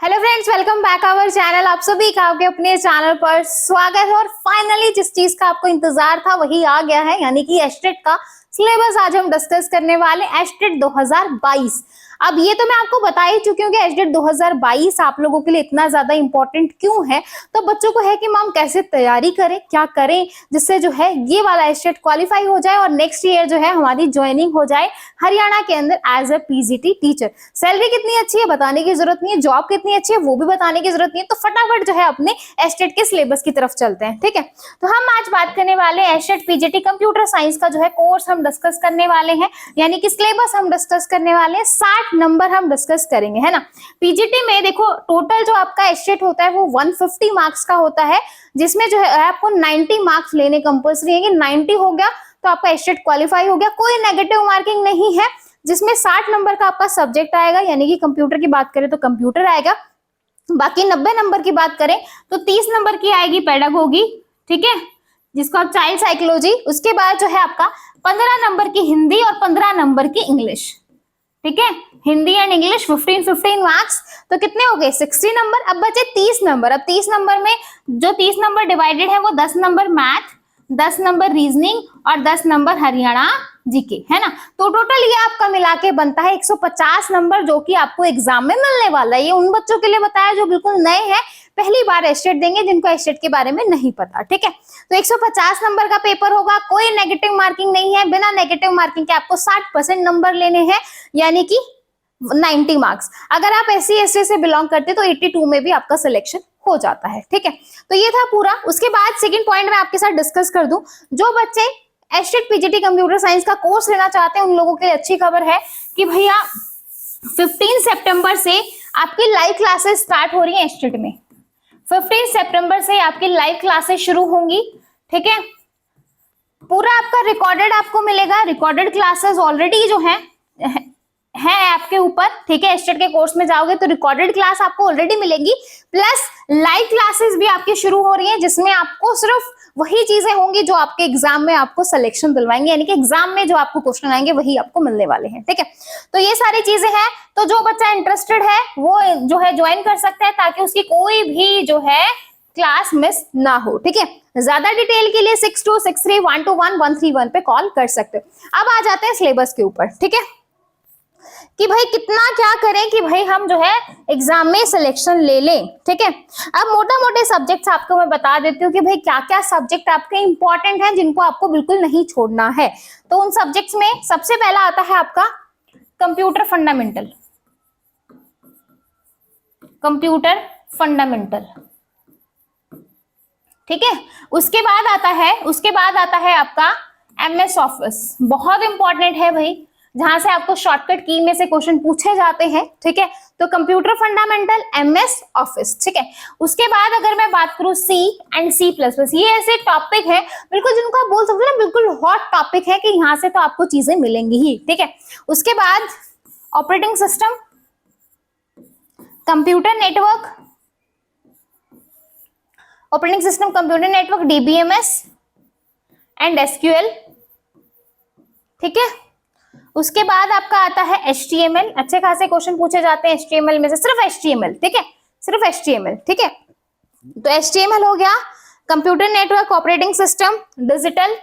Hello friends, welcome back our channel. आप सभी का आपके अपने चैनल पर स्वागत है। और फाइनली जिस चीज का आपको इंतजार था वही आ गया है, यानी कि एस्टेट का सिलेबस आज हम डिस्कस करने वाले एस्टेट 2022। अब ये तो मैं आपको बता ही चुकी हूँ कि एस्टेट 2022 आप लोगों के लिए इतना ज्यादा इंपॉर्टेंट क्यों है। तो बच्चों को है कि मैम कैसे तैयारी करें, क्या करें जिससे जो है ये वाला एस्टेट क्वालिफाई हो जाए और नेक्स्ट ईयर जो है हमारी ज्वाइनिंग हो जाए हरियाणा के अंदर as a PGT teacher. Salary कितनी अच्छी है बताने की जरूरत नहीं है, जॉब कितनी अच्छी है वो भी बताने की जरूरत नहीं है। तो फटाफट जो है अपने एस्टेट के सिलेबस की तरफ चलते हैं, ठीक है। तो हम आज बात करने वाले हैं एस्टेट पीजीटी कंप्यूटर साइंस का जो है कोर्स हम डिस्कस करने वाले हैं, यानी कि सिलेबस हम डिस्कस करने वाले हैं। 60 नंबर हम डिस्कस करेंगे, है ना। पीजीटी में देखो टोटल जो आपका एस्टेट होता है वो 150 मार्क्स का होता है, जिसमें जो है आपको 90 मार्क्स लेने कंपल्सरी है। 90 हो गया तो आपका एस्टेट क्वालिफाई हो गया, कोई नेगेटिव मार्किंग नहीं है। जिसमें 60 नंबर का आपका सब्जेक्ट आएगा, यानी कि कंप्यूटर की बात करें तो कंप्यूटर आएगा। बाकी 90 नंबर की बात करें तो 30 नंबर की आएगी पेडागोगी, ठीक है, जिसको आप चाइल्ड साइकोलॉजी। उसके बाद जो है आपका 15 नंबर की हिंदी और 15 नंबर की इंग्लिश, ठीक है। हिंदी एंड इंग्लिश 15 मार्क्स, तो कितने हो गए 60 नंबर। अब बचे 30 नंबर। अब 30 नंबर में जो 30 नंबर डिवाइडेड है वो 10 नंबर मैथ, 10 नंबर रीजनिंग और 10 नंबर हरियाणा जीके, है ना। तो टोटल ये आपका मिला के बनता है 150 नंबर, जो कि आपको एग्जाम में मिलने वाला है। ये उन बच्चों के लिए बताया जो बिल्कुल नए हैं, पहली बार एस्टेट देंगे, जिनको एस्टेट के बारे में नहीं पता, ठीक है। तो 150 नंबर का पेपर होगा, कोई नेगेटिव मार्किंग नहीं है। बिना नेगेटिव मार्किंग के आपको 60% नंबर लेने हैं, यानी कि 90 मार्क्स। अगर आप SC ST से बिलोंग करते तो 82 में भी आपका सिलेक्शन हो जाता है, ठीक है। तो ये था पूरा। उसके बाद सेकंड पॉइंट में आपके साथ डिस्कस कर दूं, जो बच्चे एस्टेट पीजीटी कंप्यूटर साइंस का कोर्स लेना चाहते हैं उन लोगों के लिए अच्छी खबर है कि भैया 15 सितंबर से आपकी लाइव क्लासेस स्टार्ट हो रही है एस्टेट में। 15 सितंबर से आपकी लाइव क्लासेस शुरू होंगी, ठीक है। पूरा आपका रिकॉर्डेड आपको मिलेगा। रिकॉर्डेड क्लासेस ऑलरेडी जो है आपके ऊपर, ठीक है। एस्टेट के कोर्स में जाओगे तो रिकॉर्डेड क्लास आपको ऑलरेडी मिलेगी, प्लस लाइव क्लासेस भी आपकी शुरू हो रही है, जिसमें आपको सिर्फ वही चीजें होंगी जो आपके एग्जाम में आपको सिलेक्शन दिलवाएंगे, यानी कि एग्जाम में जो आपको क्वेश्चन आएंगे वही आपको मिलने वाले हैं, ठीक है। तो ये सारी चीजें हैं। तो जो बच्चा इंटरेस्टेड है वो जो है ज्वाइन कर सकता है, ताकि उसकी कोई भी जो है क्लास मिस ना हो, ठीक है। ज्यादा डिटेल के लिए 6263121131 पे कॉल कर सकते हो। अब आ जाते हैं सिलेबस के ऊपर, ठीक है, कि भाई कितना क्या करें कि भाई हम जो है एग्जाम में सिलेक्शन ले लें, ठीक है। अब मोटा मोटे सब्जेक्ट्स आपको मैं बता देती हूँ कि भाई क्या क्या सब्जेक्ट आपके इंपॉर्टेंट हैं, जिनको आपको बिल्कुल नहीं छोड़ना है। तो उन सब्जेक्ट्स में सबसे पहला आता है आपका कंप्यूटर फंडामेंटल। कंप्यूटर फंडामेंटल, ठीक है। उसके बाद आता है आपका MS ऑफिस। बहुत इंपॉर्टेंट है भाई, जहां से आपको शॉर्टकट की में से क्वेश्चन पूछे जाते हैं, ठीक है। तो कंप्यूटर फंडामेंटल, MS ऑफिस, ठीक है। उसके बाद अगर मैं बात करूं C एंड C++, ये ऐसे टॉपिक है बिल्कुल जिनको आप बोल सकते हो ना बिल्कुल हॉट टॉपिक है, कि यहाँ से तो आपको चीजें मिलेंगी ही, ठीक है। उसके बाद operating system, computer network, operating system computer network, DBMS and SQL, ठीक है। उसके बाद आपका आता है HTML। अच्छे खासे क्वेश्चन पूछे जाते हैं HTML में से, सिर्फ HTML, ठीक है, सिर्फ HTML, ठीक है। तो HTML हो गया, computer network, operating system, digital,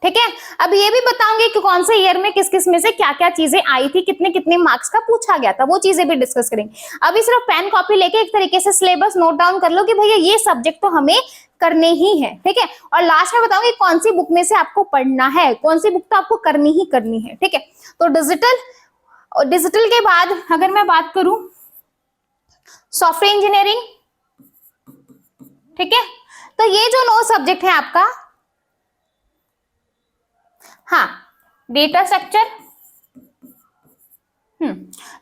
ठीक है। अब ये भी बताऊंगी कि कौन से ईयर में किस किस में से क्या क्या चीजें आई थी, कितने कितने मार्क्स का पूछा गया था, वो चीजें भी डिस्कस करेंगे। अभी सिर्फ पेन कॉपी लेके एक तरीके से सिलेबस नोट डाउन कर लो कि भैया ये सब्जेक्ट तो हमें करने ही है, ठीक है। और लास्ट में बताऊंगी कौन सी बुक में से आपको पढ़ना है, कौन सी बुक तो आपको करनी ही करनी है, ठीक है। तो डिजिटल, और डिजिटल के बाद अगर मैं बात करूं सॉफ्टवेयर इंजीनियरिंग, ठीक है। तो ये जो 9 सब्जेक्ट है आपका, हाँ, डेटा स्ट्रक्चर,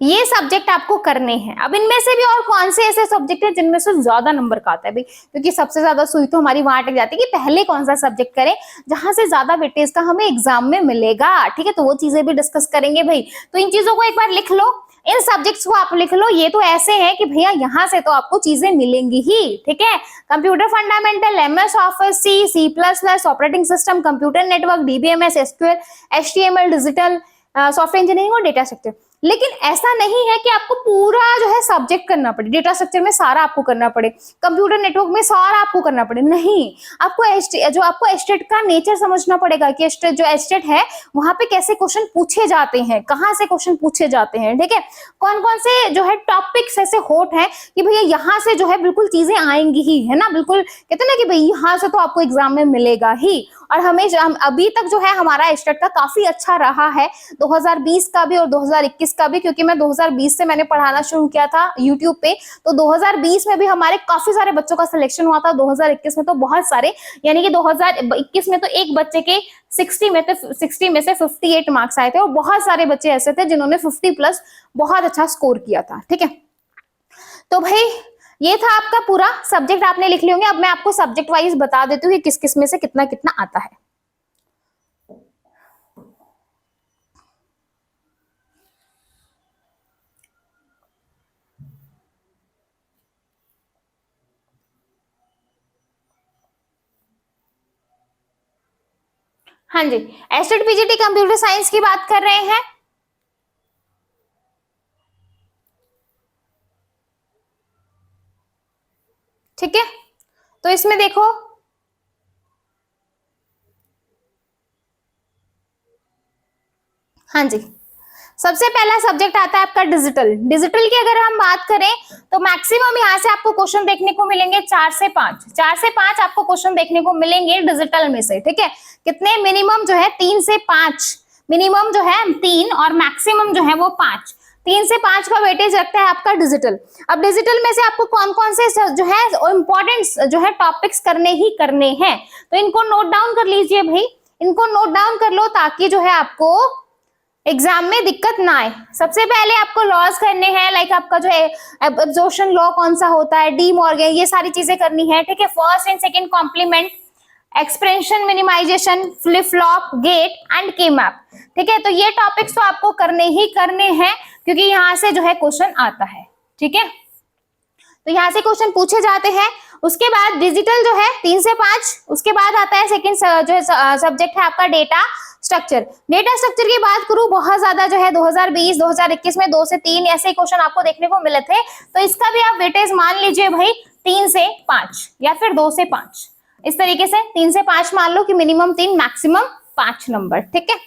ये सब्जेक्ट आपको करने हैं। अब इनमें से भी और कौन से ऐसे सब्जेक्ट हैं जिनमें से ज्यादा नंबर का आता है भाई, क्योंकि सबसे ज्यादा सुई तो हमारी वहां अटक जाती है कि पहले कौन सा सब्जेक्ट करें जहां से ज्यादा वेटेज का हमें एग्जाम में मिलेगा, ठीक है। तो वो चीजें भी डिस्कस करेंगे भाई। तो इन चीजों को एक बार लिख लो, इन सब्जेक्ट्स को आप लिख लो। ये तो ऐसे हैं कि भैया यहाँ से तो आपको चीजें मिलेंगी ही, ठीक है। Computer fundamental, MS office, C++, operating system, computer network, DBMS, SQL, HTML, digital, software engineering और डेटा स्ट्रक्चर। लेकिन ऐसा नहीं है कि आपको पूरा जो है सब्जेक्ट करना पड़े, डेटा स्ट्रक्चर में सारा आपको करना पड़े, कंप्यूटर नेटवर्क में सारा आपको करना पड़े, नहीं। आपको जो आपको एस्टेट का नेचर समझना पड़ेगा कि जो एस्टेट है वहां पे कैसे क्वेश्चन पूछे जाते हैं, कहाँ से क्वेश्चन पूछे जाते हैं, ठीक है। कौन कौन से जो है टॉपिक्स ऐसे हॉट हैं कि भैया यहाँ से जो है बिल्कुल चीजें आएंगी ही, है ना, बिल्कुल कहते हैं ना कि भाई यहाँ से तो आपको एग्जाम में मिलेगा ही। और हमें अभी तक जो है हमारा एस्टेट का काफी अच्छा रहा है, 2020 का भी और 2021 का भी, क्योंकि मैं 2020 से मैंने पढ़ाना शुरू किया था यूट्यूब पे, तो 2020 में भी हमारे काफी सारे बच्चों का सिलेक्शन हुआ था, 2021 में तो बहुत सारे, यानी कि 2021 में तो एक बच्चे के 60 में से 58 मार्क्स आए थे, और बहुत सारे बच्चे ऐसे थे जिन्होंने 50 प्लस बहुत अच्छा स्कोर किया था, ठीक है। तो भाई ये था आपका पूरा सब्जेक्ट, आपने लिख लिए होंगे। अब मैं आपको सब्जेक्ट वाइज बता देती हूँ कि किस किस में से कितना कितना आता है। हाँ जी, एस्टेट पीजीटी कंप्यूटर साइंस की बात कर रहे हैं। ठीक है, तो इसमें देखो, हाँ जी, सबसे पहला सब्जेक्ट आता है आपका डिजिटल। डिजिटल की अगर हम बात करें तो मैक्सिमम यहाँ से आपको क्वेश्चन देखने को मिलेंगे 4 से 5 आपको क्वेश्चन देखने को मिलेंगे डिजिटल में से, ठीक है। कितने? मिनिमम जो है 3 से 5, मिनिमम जो है 3 और मैक्सिमम जो है वो 5, 3 से 5 का वेटेज रखता है आपका डिजिटल। अब डिजिटल में से आपको कौन कौन से जो है इंपॉर्टेंट जो है टॉपिक्स करने ही करने हैं, तो इनको नोट डाउन कर लीजिए भाई, इनको नोट डाउन कर लो ताकि जो है आपको एग्जाम में दिक्कत ना आए। सबसे पहले आपको लॉज करने हैं, लाइक आपका जो है एब्जॉर्प्शन लॉ कौन सा होता है, डी मॉर्गन, ये सारी चीजें करनी है, ठीक है। First and second complement, expansion minimization, flip flop, gate and K map, ठीक है। तो ये टॉपिक्स तो आपको करने ही करने हैं क्योंकि यहाँ से जो है क्वेश्चन आता है, ठीक है। तो यहाँ से क्वेश्चन पूछे जाते हैं। उसके बाद डिजिटल जो है 3 से 5, उसके बाद आता है सेकंड जो है सब्जेक्ट है आपका डेटा स्ट्रक्चर। डेटा स्ट्रक्चर की बात करूं, बहुत ज्यादा जो है 2020 2021 में 2 से 3 ऐसे क्वेश्चन आपको देखने को मिले थे, तो इसका भी आप वेटेज मान लीजिए भाई 3 से 5 या फिर 2 से 5, इस तरीके से 3 से 5 मान लो कि मिनिमम 3 मैक्सिमम 5 नंबर, ठीक है।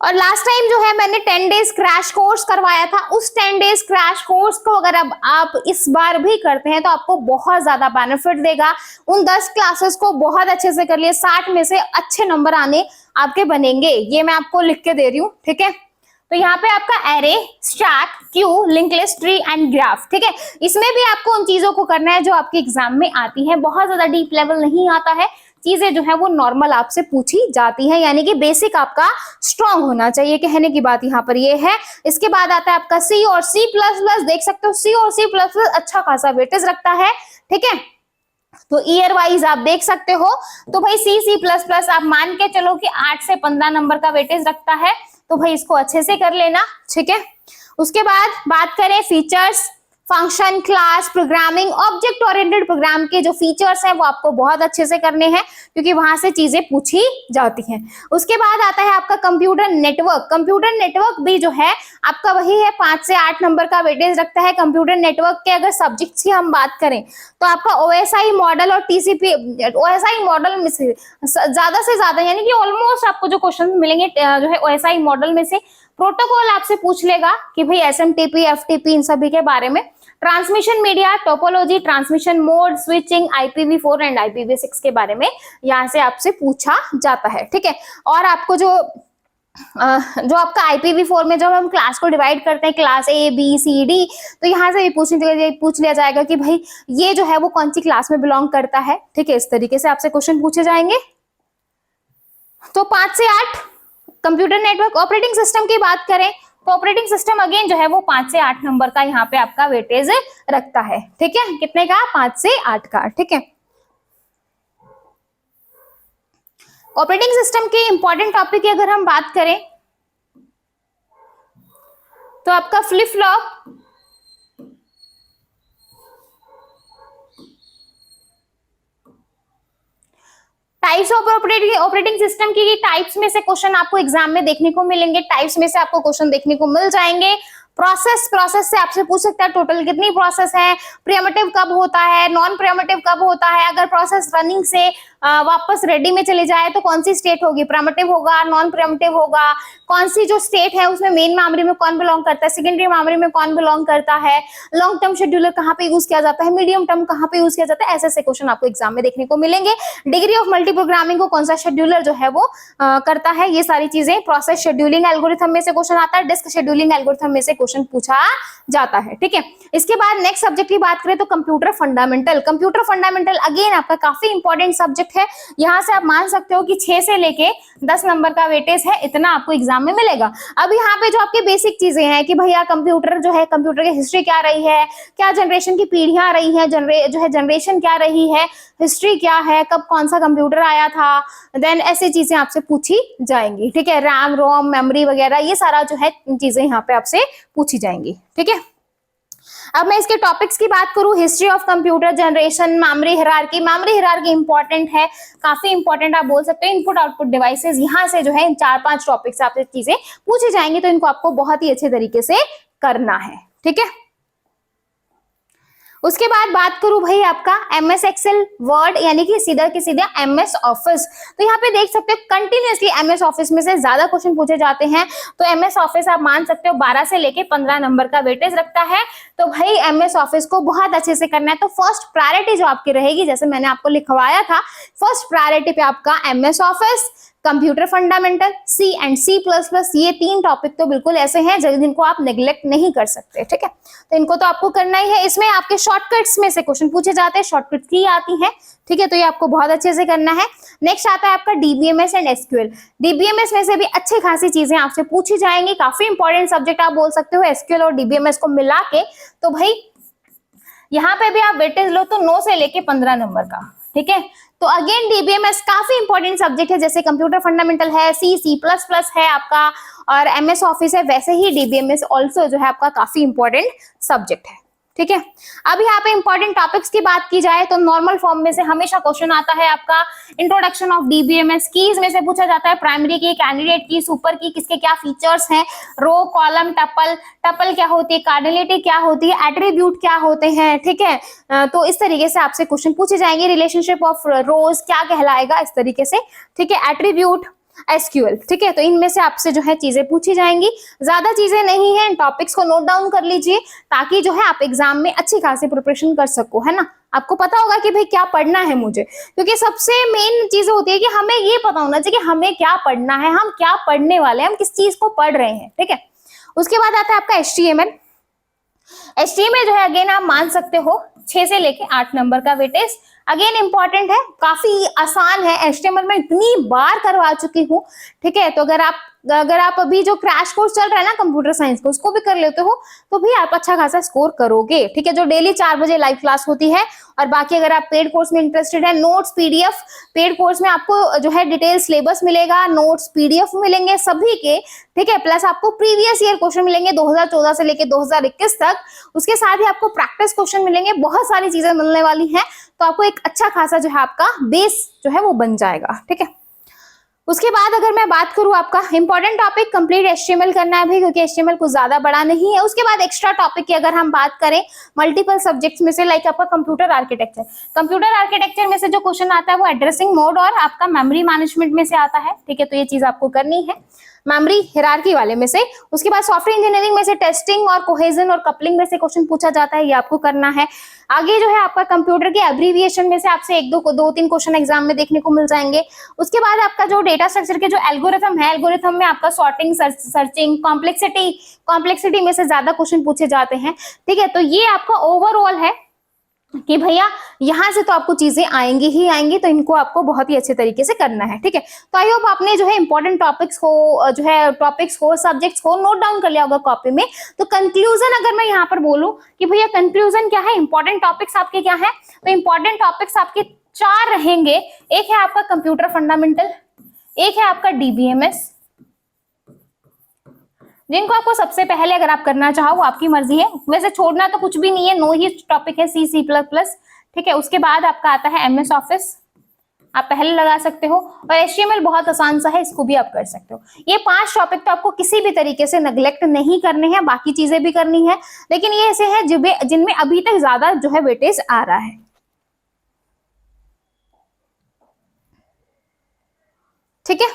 और लास्ट टाइम जो है मैंने 10 डेज क्रैश कोर्स करवाया था, उस 10 डेज क्रैश कोर्स को अगर अब आप इस बार भी करते हैं तो आपको बहुत ज्यादा बेनिफिट देगा। उन 10 क्लासेस को बहुत अच्छे से कर लिए, 60 में से अच्छे नंबर आने आपके बनेंगे, ये मैं आपको लिख के दे रही हूँ, ठीक है। तो यहाँ पे आपका array, stack, Q, link list, tree and graph, ठीक है। इसमें भी आपको उन चीजों को करना है जो आपके एग्जाम में आती है, बहुत ज्यादा डीप लेवल नहीं आता है, चीजें जो है वो नॉर्मल आपसे पूछी जाती है, यानी कि बेसिक आपका स्ट्रांग होना चाहिए, कहने की बात यहाँ पर ये है। इसके बाद आता है आपका सी और सी प्लस प्लस, देख सकते हो सी और सी प्लस प्लस अच्छा खासा वेटेज रखता है, ठीक है। तो ईयर वाइज आप देख सकते हो, तो भाई सी सी प्लस प्लस आप मान के चलो कि 8 से 15 नंबर का वेटेज रखता है, तो भाई इसको अच्छे से कर लेना, ठीक है। उसके बाद बात करें features, function, class, programming, object oriented program के जो फीचर्स हैं वो आपको बहुत अच्छे से करने हैं क्योंकि वहां से चीजें पूछी जाती हैं। उसके बाद आता है आपका कंप्यूटर नेटवर्क। कंप्यूटर नेटवर्क भी जो है आपका वही है, 5 से 8 नंबर का वेटेज रखता है। कंप्यूटर नेटवर्क के अगर सब्जेक्ट्स की हम बात करें तो आपका ओएसआई मॉडल और टीसीपी, ओएसआई मॉडल में से ज्यादा यानी कि ऑलमोस्ट आपको जो क्वेश्चन मिलेंगे जो है ओएसआई मॉडल में से। प्रोटोकॉल आपसे पूछ लेगा कि भाई एसएमटीपी, एफटीपी, इन सभी के बारे में। Transmission media, topology, transmission mode, switching, IPv4 and IPv6 के बारे में यहाँ से आपसे पूछा जाता है, ठीक है। और आपको जो आपका IPv4 में जब हम क्लास को डिवाइड करते हैं, class A B C D, तो यहाँ से भी पूछ लिया जाएगा कि भाई ये जो है वो कौन सी क्लास में बिलोंग करता है, ठीक है। इस तरीके से आपसे क्वेश्चन पूछे जाएंगे। तो 5 से 8 कंप्यूटर नेटवर्क। ऑपरेटिंग सिस्टम की बात करें तो ऑपरेटिंग सिस्टम अगेन जो है वो 5 से 8 नंबर का यहाँ पे आपका वेटेज रखता है, ठीक है। कितने का? 5 से 8 का, ठीक है। ऑपरेटिंग सिस्टम के इंपॉर्टेंट टॉपिक की अगर हम बात करें तो आपका flip flop, types of operating system की टाइप्स में से क्वेश्चन आपको एग्जाम में देखने को मिलेंगे, टाइप्स में से आपको क्वेश्चन देखने को मिल जाएंगे। प्रोसेस से आपसे पूछ सकता है टोटल कितनी प्रोसेस है, प्रियमेटिव कब होता है, नॉन प्रियमेटिव कब होता है, अगर प्रोसेस रनिंग से वापस रेडी में चले जाए तो कौन सी स्टेट होगी, प्रियमेटिव होगा, नॉन प्रियमेटिव होगा, कौन सी जो स्टेट है उसमें मेन मेमोरी में कौन बिलोंग करता है, सेकेंडरी मेमोरी में कौन बिलोंग करता है, लॉन्ग टर्म शेड्यूलर कहाँ पे यूज किया जाता है, मीडियम टर्म कहाँ पे यूज किया जाता है, ऐसे ऐसे क्वेश्चन आपको एग्जाम में देखने को मिलेंगे। डिग्री ऑफ मल्टी प्रोग्रामिंग को कौन सा शेड्यूलर जो है वो करता है, ये सारी चीजें। प्रोसेस शेड्यूलिंग एल्गोरिथम में से क्वेश्चन आता है, डिस्क शेड्यूलिंग एल्गोरिथम में से क्वेश्चन पूछा जाता है, ठीक है। इसके बाद नेक्स्ट सब्जेक्ट की बात करें तो computer fundamental. Computer fundamental again आपका काफी इंपॉर्टेंट सब्जेक्ट है, यहाँ से आप मान सकते हो कि 6 से लेके 10 नंबर का वेटेज है, इतना आपको एग्जाम में मिलेगा। अब यहाँ पे जो आपकी बेसिक चीजें हैं कि भैया कंप्यूटर जो है, कंप्यूटर की हिस्ट्री क्या रही है, क्या जनरेशन की पीढ़ियां रही है, जनरेशन क्या रही है, हिस्ट्री क्या है, कब कौन सा कंप्यूटर आया था, देन ऐसी चीजें आपसे पूछी जाएंगी, ठीक है। रैम रोम मेमोरी वगैरह ये सारा जो है चीजें यहाँ पे आपसे पूछी जाएंगी, ठीक है। अब मैं इसके टॉपिक्स की बात करूं, history of computer generation, memory hierarchy important है, काफी इंपॉर्टेंट आप बोल सकते हो। इनपुट आउटपुट डिवाइसेस, यहाँ से जो है 4-5 टॉपिक्स आपसे चीजें पूछी जाएंगी, तो इनको आपको बहुत ही अच्छे तरीके से करना है, ठीक है। उसके बाद बात करूं भाई आपका MS एक्सेल, वर्ड यानी कि सीधा की सीधा MS ऑफिस। तो यहाँ पे देख सकते हो कंटिन्यूअसली MS ऑफिस में से ज्यादा क्वेश्चन पूछे जाते हैं, तो MS ऑफिस आप मान सकते हो 12 से लेके 15 नंबर का वेटेज रखता है। तो भाई MS ऑफिस को बहुत अच्छे से करना है। तो फर्स्ट प्रायोरिटी जो आपकी रहेगी, जैसे मैंने आपको लिखवाया था, फर्स्ट प्रायोरिटी पे आपका MS office, computer fundamental, C and C++, ये 3 टॉपिक तो बिल्कुल ऐसे हैं जिनको आप नेग्लेक्ट नहीं कर सकते, ठीक है। तो इनको तो आपको करना ही है। इसमें आपके शॉर्टकट्स में से क्वेश्चन पूछे जाते हैं, शॉर्टकट की आती हैं, ठीक है, तो ये आपको बहुत अच्छे से करना है। नेक्स्ट आता है आपका DBMS एंड SQL। DBMS में से भी अच्छी खासी चीजें आपसे पूछी जाएंगी, काफी इंपॉर्टेंट सब्जेक्ट आप बोल सकते हो SQL और DBMS को मिला के। तो भाई यहाँ पे भी आप वेटेज लो तो 9 से लेके 15 नंबर का, ठीक है। तो अगेन DBMS काफी इंपॉर्टेंट सब्जेक्ट है, जैसे कंप्यूटर फंडामेंटल है, C++ है आपका, और MS ऑफिस है, वैसे ही DBMS ऑल्सो जो है आपका काफी इंपॉर्टेंट सब्जेक्ट है, ठीक है। अब यहाँ पे इंपॉर्टेंट टॉपिक्स की बात की जाए तो नॉर्मल फॉर्म में से हमेशा क्वेश्चन आता है आपका इंट्रोडक्शन ऑफ DBMS। कीज में से पूछा जाता है प्राइमरी की, कैंडिडेट की, सुपर की, किसके क्या फीचर्स हैं, रो, कॉलम, टपल क्या होती है, कार्डिनलिटी क्या होती है, एट्रीब्यूट क्या होते हैं, ठीक है। तो इस तरीके से आपसे क्वेश्चन पूछे जाएंगे। रिलेशनशिप ऑफ रोज क्या कहलाएगा, इस तरीके से, ठीक है। एट्रीब्यूट, SQL, ठीक है। तो इनमें से आपसे जो है चीजें पूछी जाएंगी, ज्यादा चीजें नहीं है, इन टॉपिक्स को नोट डाउन कर लीजिए ताकि जो है आप एग्जाम में अच्छी खासी प्रिपरेशन कर सको, है ना। आपको पता होगा कि भाई क्या पढ़ना है मुझे, क्योंकि सबसे मेन चीज होती है कि हमें ये पता होना चाहिए कि हमें क्या पढ़ना है, हम क्या पढ़ने वाले हैं, हम किस चीज को पढ़ रहे हैं, ठीक है। उसके बाद आता है आपका HTML जो है अगेन आप मान सकते हो 6 से लेके 8 नंबर का वेटेज, अगेन इंपॉर्टेंट है, काफी आसान है। HTML में इतनी बार करवा चुकी हूँ, ठीक है। तो अगर आप अभी जो क्रैश कोर्स चल रहा है ना कंप्यूटर साइंस को, उसको भी कर लेते हो तो भी आप अच्छा खासा स्कोर करोगे, ठीक है। जो डेली 4 बजे लाइव क्लास होती है, और बाकी अगर आप पेड कोर्स में इंटरेस्टेड है, नोट्स PDF, पेड कोर्स में आपको जो है डिटेल सिलेबस मिलेगा, नोट्स PDF मिलेंगे सभी के, ठीक है। प्लस आपको प्रीवियस ईयर क्वेश्चन मिलेंगे 2014 से लेके 2021 तक, उसके साथ ही आपको प्रैक्टिस क्वेश्चन मिलेंगे, बहुत सारी चीजें मिलने वाली हैं। तो आपको एक अच्छा खासा जो है आपका बेस जो है वो बन जाएगा, ठीक है। उसके बाद अगर मैं बात करूं आपका इंपॉर्टेंट टॉपिक कंप्लीट HTML करना है भी, क्योंकि HTML कुछ ज्यादा बड़ा नहीं है। उसके बाद एक्स्ट्रा टॉपिक की अगर हम बात करें मल्टीपल सब्जेक्ट्स में से, लाइक आपका कंप्यूटर आर्किटेक्चर में से जो क्वेश्चन आता है वो एड्रेसिंग मोड और आपका मेमोरी मैनेजमेंट में से आता है, ठीक है। तो ये चीज आपको करनी है मेमोरी हिरार्की वाले में से। उसके बाद सॉफ्टवेयर इंजीनियरिंग में से टेस्टिंग और कोहेजन और कपलिंग में से क्वेश्चन पूछा जाता है, ये आपको करना है। आगे जो है आपका कंप्यूटर के एब्रीविएशन में से आपसे 1-2-3 क्वेश्चन एग्जाम में देखने को मिल जाएंगे। उसके बाद आपका जो डेटा स्ट्रक्चर के जो एल्गोरिथम है, एल्गोरिथम में आपका सॉर्टिंग, सर्चिंग, कॉम्प्लेक्सिटी में से ज्यादा क्वेश्चन पूछे जाते हैं, ठीक है। तो ये आपका ओवरऑल है कि भैया यहाँ से तो आपको चीजें आएंगी ही आएंगी, तो इनको आपको बहुत ही अच्छे तरीके से करना है, ठीक है। तो आई होप आपने जो है इंपॉर्टेंट टॉपिक्स को सब्जेक्ट्स को नोट डाउन कर लिया होगा कॉपी में। तो कंक्लूजन अगर मैं यहाँ पर बोलूं कि भैया कंक्लूजन क्या है, इंपॉर्टेंट टॉपिक्स आपके क्या है, तो इंपॉर्टेंट टॉपिक्स आपके 4 रहेंगे। एक है आपका कंप्यूटर फंडामेंटल, एक है आपका DBMS, जिनको आपको सबसे पहले अगर आप करना चाहो वो आपकी मर्जी है, वैसे छोड़ना तो कुछ भी नहीं है, 9 ही टॉपिक है, C++, ठीक है। उसके बाद आपका आता है MS ऑफिस, आप पहले लगा सकते हो, और HTML बहुत आसान सा है, इसको भी आप कर सकते हो। ये 5 टॉपिक तो आपको किसी भी तरीके से नेग्लेक्ट नहीं करने हैं, बाकी चीजें भी करनी है, लेकिन ये ऐसे हैं जिनमें अभी तक ज्यादा जो है वेटेज आ रहा है। ठीक है,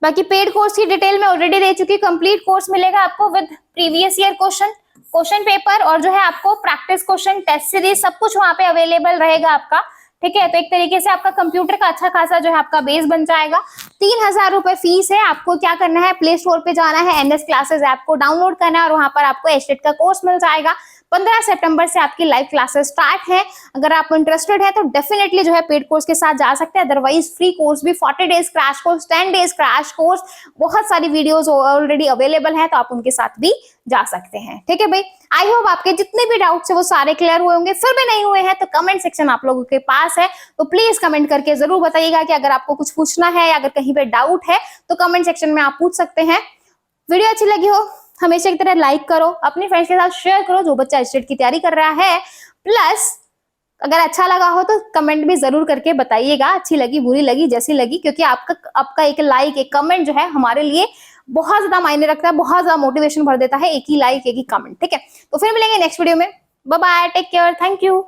बाकी पेड कोर्स की डिटेल में ऑलरेडी दे चुकी। कंप्लीट कोर्स मिलेगा आपको with previous year question paper, और जो है आपको प्रैक्टिस क्वेश्चन, टेस्ट सीरीज, सब कुछ वहां पे अवेलेबल रहेगा आपका। ठीक है, तो एक तरीके से आपका कंप्यूटर का अच्छा खासा जो है आपका बेस बन जाएगा। 3000 रुपए फीस है। आपको क्या करना है, प्ले स्टोर पे जाना है, NS क्लासेस ऐप को डाउनलोड करना है, और वहां पर आपको एस्टेट का कोर्स मिल जाएगा। 15 सितंबर से आपकी लाइव क्लासेस स्टार्ट है। अगर आप इंटरेस्टेड है तो डेफिनेटली जो है पेड कोर्स के साथ जा सकते हैं, अदरवाइज फ्री कोर्स भी, 40 days crash course, 10 days crash course, बहुत सारी वीडियोस ऑलरेडी अवेलेबल है, तो आप उनके साथ भी जा सकते हैं। ठीक है भाई, आई होप आपके जितने भी डाउट्स है वो सारे क्लियर हुए होंगे। फिर भी नहीं हुए हैं तो कमेंट सेक्शन आप लोगों के पास है, तो प्लीज कमेंट करके जरूर बताइएगा कि अगर आपको कुछ पूछना है या अगर कहीं पे डाउट है तो कमेंट सेक्शन में आप पूछ सकते हैं। वीडियो अच्छी लगी हो हमेशा की तरह लाइक करो, अपने फ्रेंड्स के साथ शेयर करो जो बच्चा स्टेट की तैयारी कर रहा है। प्लस अगर अच्छा लगा हो तो कमेंट भी जरूर करके बताइएगा, अच्छी लगी, बुरी लगी, जैसी लगी, क्योंकि आपका एक लाइक, एक कमेंट जो है हमारे लिए बहुत ज्यादा मायने रखता है, बहुत ज्यादा मोटिवेशन भर देता है। एक ही लाइक, एक ही कमेंट। ठीक है, तो फिर मिलेंगे नेक्स्ट वीडियो में। Bye bye, take care, thank you.